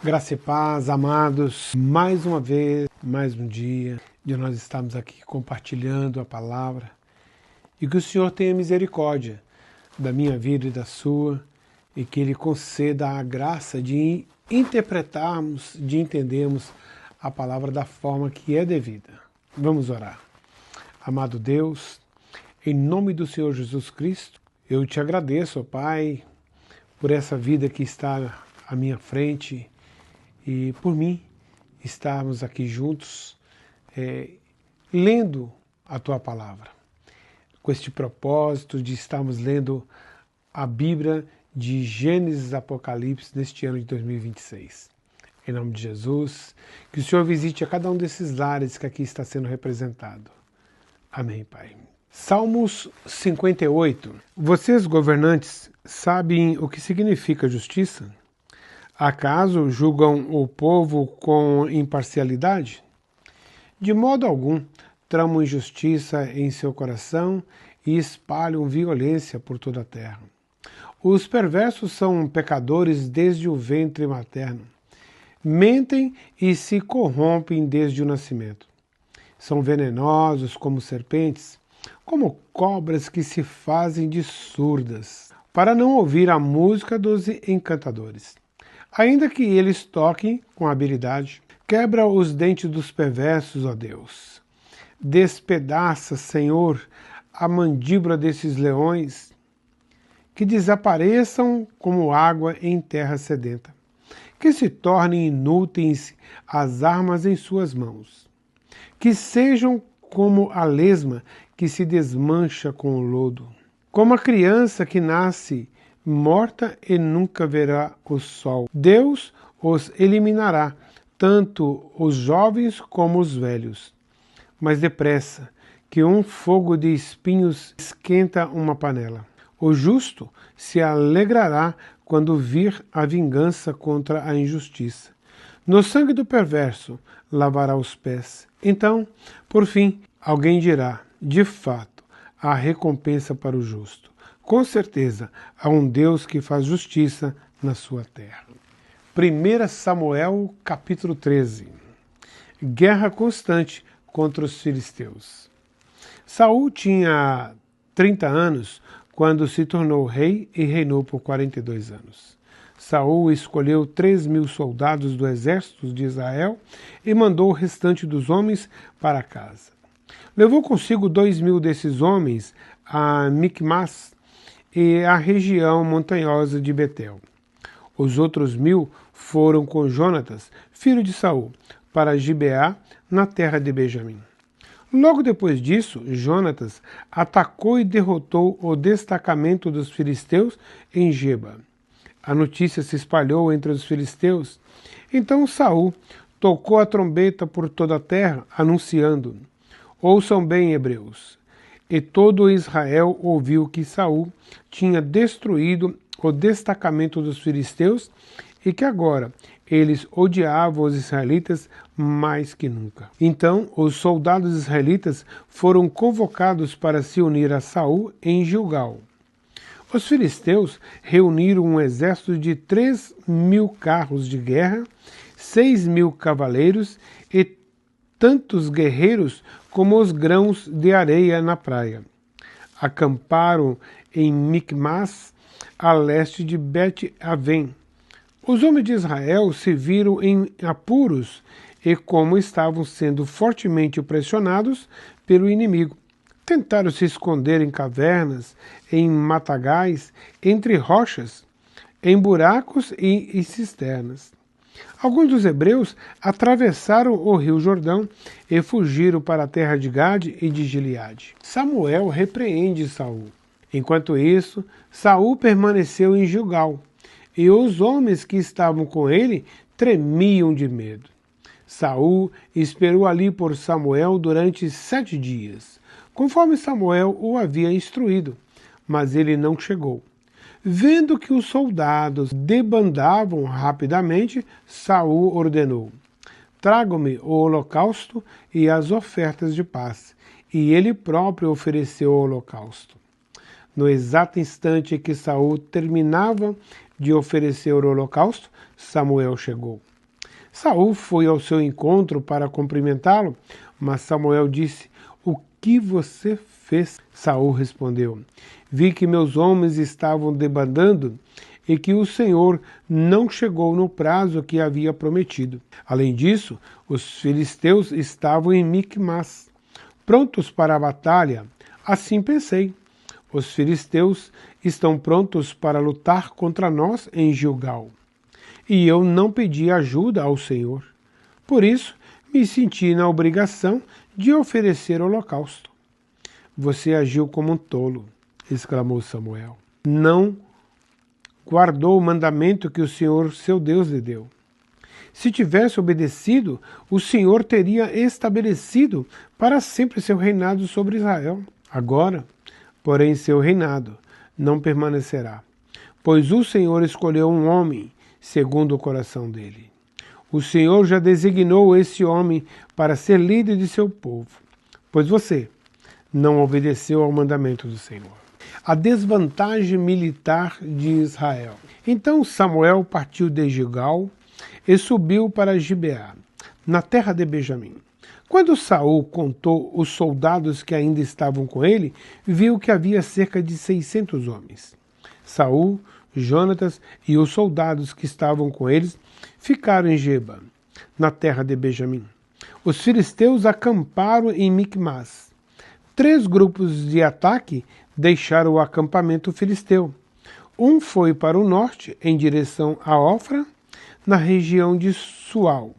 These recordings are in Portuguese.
Graça e paz, amados, mais uma vez, mais um dia, de nós estamos aqui compartilhando a palavra e que o Senhor tenha misericórdia da minha vida e da sua e que Ele conceda a graça de interpretarmos, de entendermos a palavra da forma que é devida. Vamos orar. Amado Deus, em nome do Senhor Jesus Cristo, eu te agradeço, ó Pai, por essa vida que está à minha frente, e por mim estarmos aqui juntos, lendo a Tua Palavra, com este propósito de estarmos lendo a Bíblia de Gênesis e Apocalipse neste ano de 2026. Em nome de Jesus, que o Senhor visite a cada um desses lares que aqui está sendo representado. Amém, Pai. Salmos 58. Vocês, governantes, sabem o que significa justiça? Acaso julgam o povo com imparcialidade? De modo algum, tramam injustiça em seu coração e espalham violência por toda a terra. Os perversos são pecadores desde o ventre materno. Mentem e se corrompem desde o nascimento. São venenosos como serpentes, como cobras que se fazem de surdas, para não ouvir a música dos encantadores. Ainda que eles toquem com habilidade, quebra os dentes dos perversos, ó Deus. Despedaça, Senhor, a mandíbula desses leões, que desapareçam como água em terra sedenta, que se tornem inúteis as armas em suas mãos, que sejam como a lesma que se desmancha com o lodo, como a criança que nasce morta e nunca verá o sol. Deus os eliminará, tanto os jovens como os velhos. Mas depressa, que um fogo de espinhos esquenta uma panela. O justo se alegrará quando vir a vingança contra a injustiça. No sangue do perverso lavará os pés. Então, por fim, alguém dirá, de fato, há recompensa para o justo. Com certeza, há um Deus que faz justiça na sua terra. 1 Samuel, capítulo 13. Guerra constante contra os filisteus. Saul tinha 30 anos quando se tornou rei e reinou por 42 anos. Saul escolheu 3.000 soldados do exército de Israel e mandou o restante dos homens para casa. Levou consigo 2.000 desses homens a Micmas e a região montanhosa de Betel. Os outros 1.000 foram com Jonatas, filho de Saul, para Gibeá, na terra de Benjamim. Logo depois disso, Jonatas atacou e derrotou o destacamento dos filisteus em Geba. A notícia se espalhou entre os filisteus. Então Saul tocou a trombeta por toda a terra, anunciando: ouçam bem, hebreus. E todo Israel ouviu que Saul tinha destruído o destacamento dos filisteus e que agora eles odiavam os israelitas mais que nunca. Então os soldados israelitas foram convocados para se unir a Saul em Gilgal. Os filisteus reuniram um exército de 3.000 carros de guerra, 6.000 cavaleiros e tantos guerreiros como os grãos de areia na praia. Acamparam em Micmas, a leste de Bet-Aven. Os homens de Israel se viram em apuros e, como estavam sendo fortemente pressionados pelo inimigo, tentaram se esconder em cavernas, em matagais, entre rochas, em buracos e cisternas. Alguns dos hebreus atravessaram o rio Jordão e fugiram para a terra de Gade e de Gileade. Samuel repreende Saul. Enquanto isso, Saul permaneceu em Gilgal, e os homens que estavam com ele tremiam de medo. Saul esperou ali por Samuel durante 7 dias, conforme Samuel o havia instruído, mas ele não chegou. Vendo que os soldados debandavam rapidamente, Saul ordenou: tragam-me o holocausto e as ofertas de paz. E ele próprio ofereceu o holocausto. No exato instante que Saul terminava de oferecer o holocausto, Samuel chegou. Saul foi ao seu encontro para cumprimentá-lo, mas Samuel disse: "O que você fez?" Saul respondeu: "Vi que meus homens estavam debandando e que o Senhor não chegou no prazo que havia prometido. Além disso, os filisteus estavam em Micmas, prontos para a batalha. Assim pensei: os filisteus estão prontos para lutar contra nós em Gilgal. E eu não pedi ajuda ao Senhor. Por isso, me senti na obrigação de oferecer holocausto." "Você agiu como um tolo", exclamou Samuel. "Não guardou o mandamento que o Senhor, seu Deus, lhe deu. Se tivesse obedecido, o Senhor teria estabelecido para sempre seu reinado sobre Israel. Agora, porém, seu reinado não permanecerá, pois o Senhor escolheu um homem segundo o coração dele. O Senhor já designou esse homem para ser líder de seu povo, pois você não obedeceu ao mandamento do Senhor." A desvantagem militar de Israel. Então Samuel partiu de Gilgal e subiu para Gibeá, na terra de Benjamim. Quando Saul contou os soldados que ainda estavam com ele, viu que havia cerca de 600 homens. Saul, Jonatas e os soldados que estavam com eles ficaram em Geba, na terra de Benjamim. Os filisteus acamparam em Micmas. 3 grupos de ataque deixaram o acampamento filisteu. Um foi para o norte, em direção a Ofra, na região de Sual.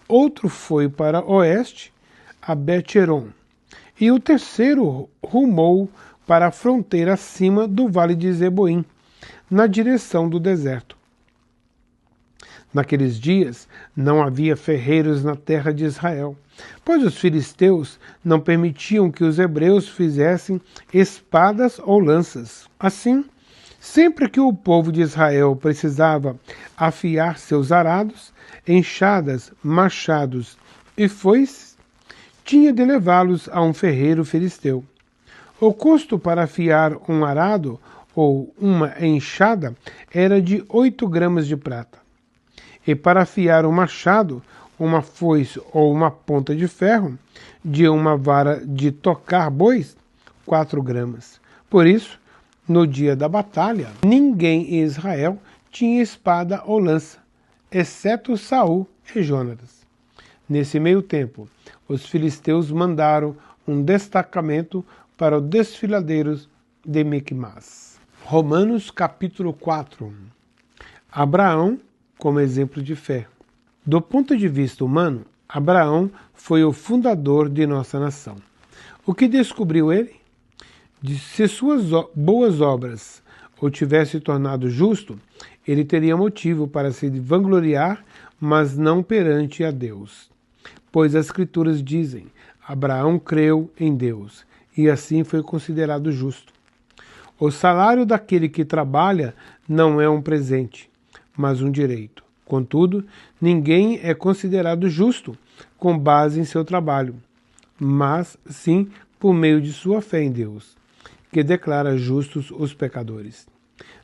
Outro foi para o oeste, a Bet-Horon. E o terceiro rumou para a fronteira acima do vale de Zeboim, na direção do deserto. Naqueles dias não havia ferreiros na terra de Israel, pois os filisteus não permitiam que os hebreus fizessem espadas ou lanças. Assim, sempre que o povo de Israel precisava afiar seus arados, enxadas, machados e foices, tinha de levá-los a um ferreiro filisteu. O custo para afiar um arado ou uma enxada era de 8 gramas de prata. E para afiar um machado, uma foice ou uma ponta de ferro, de uma vara de tocar bois, 4 gramas. Por isso, no dia da batalha, ninguém em Israel tinha espada ou lança, exceto Saul e Jonatas. Nesse meio tempo, os filisteus mandaram um destacamento para os desfiladeiros de Micmas. Romanos capítulo 4. Abraão como exemplo de fé. Do ponto de vista humano, Abraão foi o fundador de nossa nação. O que descobriu ele? Se suas boas obras o tivesse tornado justo, ele teria motivo para se vangloriar, mas não perante a Deus. Pois as Escrituras dizem: Abraão creu em Deus, e assim foi considerado justo. O salário daquele que trabalha não é um presente, mas um direito. Contudo, ninguém é considerado justo com base em seu trabalho, mas sim por meio de sua fé em Deus, que declara justos os pecadores.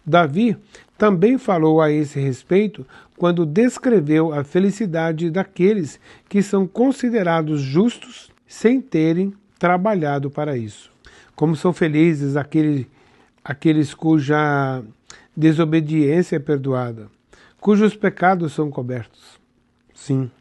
Davi também falou a esse respeito quando descreveu a felicidade daqueles que são considerados justos sem terem trabalhado para isso. Como são felizes aqueles cuja desobediência é perdoada, cujos pecados são cobertos. Sim,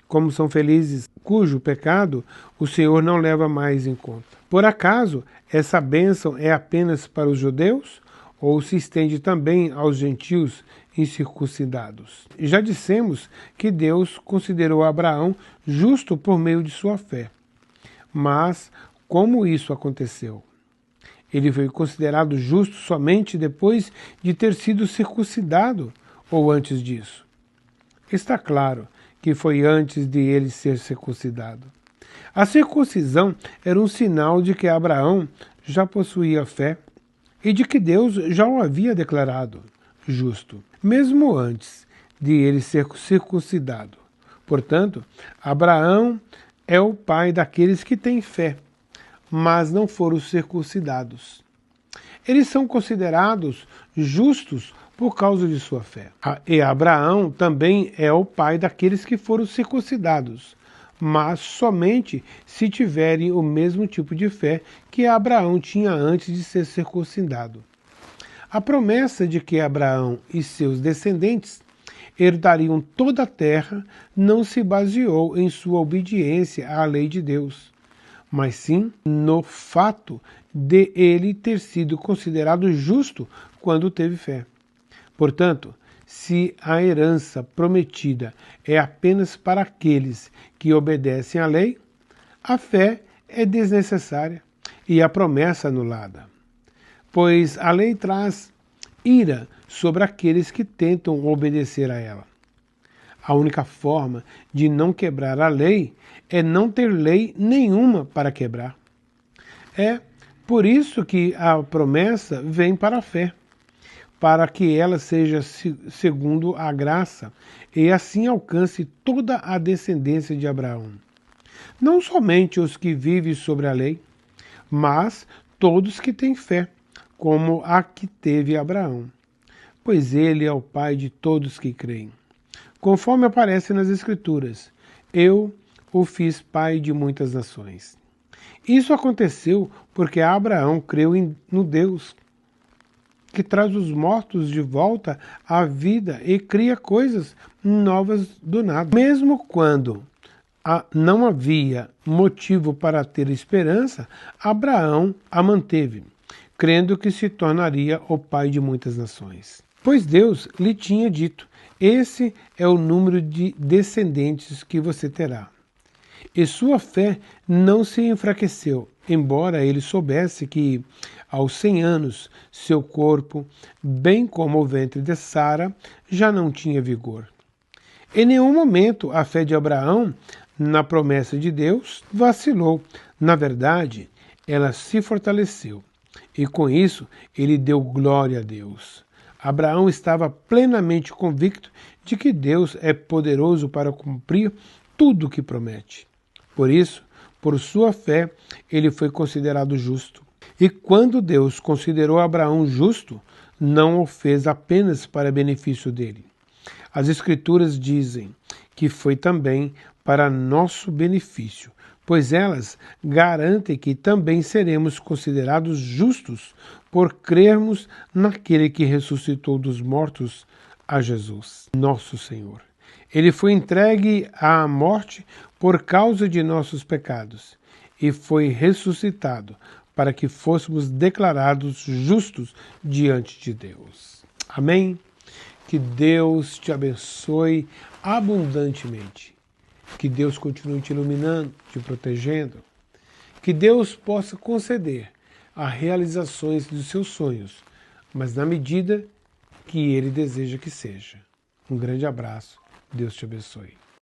como são felizes cujo pecado o Senhor não leva mais em conta. Por acaso, essa bênção é apenas para os judeus ou se estende também aos gentios incircuncidados? Já dissemos que Deus considerou Abraão justo por meio de sua fé. Mas como isso aconteceu? Ele foi considerado justo somente depois de ter sido circuncidado ou antes disso? Está claro que foi antes de ele ser circuncidado. A circuncisão era um sinal de que Abraão já possuía fé e de que Deus já o havia declarado justo, mesmo antes de ele ser circuncidado. Portanto, Abraão é o pai daqueles que têm fé, mas não foram circuncidados. Eles são considerados justos por causa de sua fé. E Abraão também é o pai daqueles que foram circuncidados, mas somente se tiverem o mesmo tipo de fé que Abraão tinha antes de ser circuncidado. A promessa de que Abraão e seus descendentes herdariam toda a terra não se baseou em sua obediência à lei de Deus, mas sim no fato de ele ter sido considerado justo quando teve fé. Portanto, se a herança prometida é apenas para aqueles que obedecem à lei, a fé é desnecessária e a promessa anulada. Pois a lei traz ira sobre aqueles que tentam obedecer a ela. A única forma de não quebrar a lei é não ter lei nenhuma para quebrar. É por isso que a promessa vem para a fé, para que ela seja segundo a graça e assim alcance toda a descendência de Abraão. Não somente os que vivem sobre a lei, mas todos que têm fé, como a que teve Abraão, pois ele é o pai de todos que creem. Conforme aparece nas Escrituras, eu o fiz pai de muitas nações. Isso aconteceu porque Abraão creu no Deus, que traz os mortos de volta à vida e cria coisas novas do nada. Mesmo quando não havia motivo para ter esperança, Abraão a manteve, crendo que se tornaria o pai de muitas nações. Pois Deus lhe tinha dito: esse é o número de descendentes que você terá. E sua fé não se enfraqueceu, embora ele soubesse que, aos 100 anos, seu corpo, bem como o ventre de Sara, já não tinha vigor. Em nenhum momento a fé de Abraão na promessa de Deus vacilou. Na verdade, ela se fortaleceu. E com isso, ele deu glória a Deus. Abraão estava plenamente convicto de que Deus é poderoso para cumprir tudo o que promete. Por isso, por sua fé, ele foi considerado justo. E quando Deus considerou Abraão justo, não o fez apenas para benefício dele. As Escrituras dizem que foi também para nosso benefício, pois elas garantem que também seremos considerados justos por crermos naquele que ressuscitou dos mortos, a Jesus, nosso Senhor. Ele foi entregue à morte por causa de nossos pecados e foi ressuscitado para que fôssemos declarados justos diante de Deus. Amém? Que Deus te abençoe abundantemente. Que Deus continue te iluminando, te protegendo. Que Deus possa conceder as realizações dos seus sonhos, mas na medida que Ele deseja que seja. Um grande abraço. Deus te abençoe.